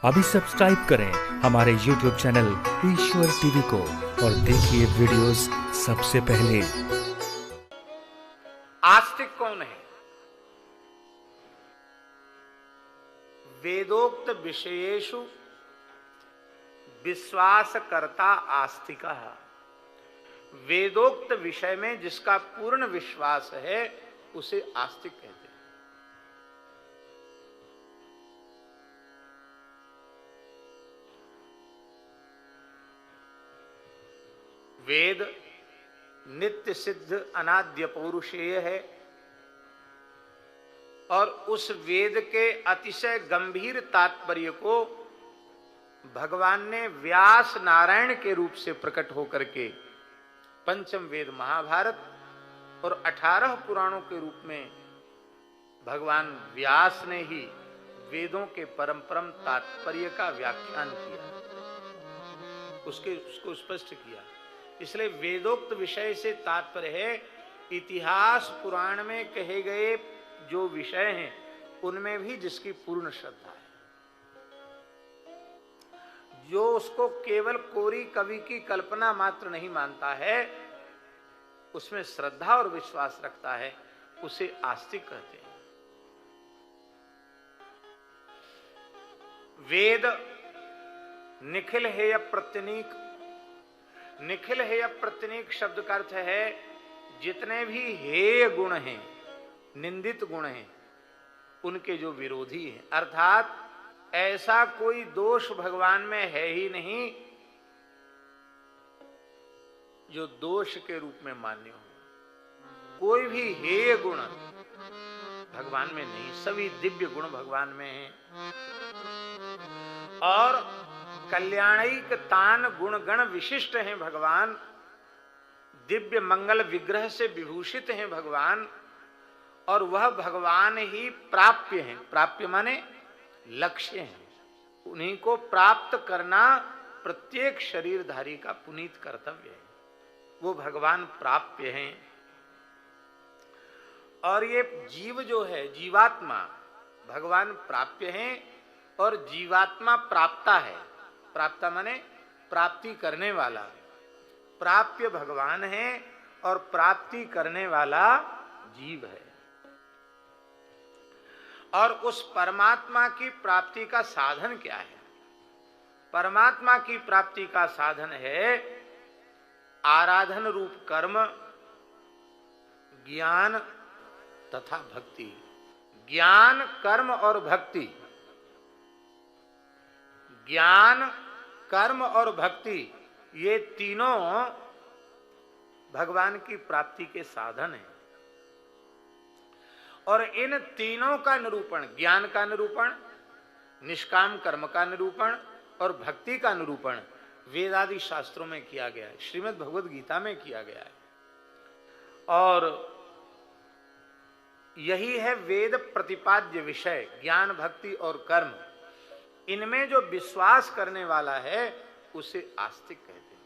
अभी सब्सक्राइब करें हमारे YouTube चैनल ईश्वर टीवी को और देखिए वीडियोस सबसे पहले। आस्तिक कौन है? वेदोक्त विषयेषु विश्वासकर्ता आस्तिकः। वेदोक्त विषय में जिसका पूर्ण विश्वास है उसे आस्तिक कहते हैं। वेद नित्य सिद्ध अनाद्य पौरुषेय है और उस वेद के अतिशय गंभीर तात्पर्य को भगवान ने व्यास नारायण के रूप से प्रकट होकर के पंचम वेद महाभारत और 18 पुराणों के रूप में भगवान व्यास ने ही वेदों के परम तात्पर्य का व्याख्यान किया, उसको स्पष्ट किया। इसलिए वेदोक्त विषय से तात्पर्य है इतिहास पुराण में कहे गए जो विषय हैं उनमें भी जिसकी पूर्ण श्रद्धा है, जो उसको केवल कोरी कवि की कल्पना मात्र नहीं मानता है, उसमें श्रद्धा और विश्वास रखता है, उसे आस्तिक कहते हैं। वेद निखिल हेय प्रत्यनीक। निखिल हेय प्रत्यनीक शब्द का अर्थ है जितने भी हेय गुण हैं, निंदित गुण हैं, उनके जो विरोधी हैं, अर्थात ऐसा कोई दोष भगवान में है ही नहीं जो दोष के रूप में मान्य हो। कोई भी हेय गुण भगवान में नहीं, सभी दिव्य गुण भगवान में हैं और कल्याणिक तान गुण गण विशिष्ट हैं भगवान, दिव्य मंगल विग्रह से विभूषित हैं भगवान, और वह भगवान ही प्राप्य हैं। प्राप्य माने लक्ष्य हैं, उन्हीं को प्राप्त करना प्रत्येक शरीरधारी का पुनीत कर्तव्य है। वो भगवान प्राप्य हैं और ये जीव जो है जीवात्मा भगवान प्राप्य हैं और जीवात्मा प्राप्ता है। प्राप्ता माने प्राप्ति करने वाला। प्राप्य भगवान है और प्राप्ति करने वाला जीव है। और उस परमात्मा की प्राप्ति का साधन क्या है? परमात्मा की प्राप्ति का साधन है आराधन रूप कर्म, ज्ञान तथा भक्ति। ज्ञान, कर्म और भक्ति, ज्ञान, कर्म और भक्ति, ये तीनों भगवान की प्राप्ति के साधन हैं। और इन तीनों का निरूपण, ज्ञान का निरूपण, निष्काम कर्म का निरूपण और भक्ति का निरूपण वेदादि शास्त्रों में किया गया है, श्रीमद् भगवद गीता में किया गया है। और यही है वेद प्रतिपाद्य विषय, ज्ञान, भक्ति और कर्म। इनमें जो विश्वास करने वाला है उसे आस्तिक कहते हैं।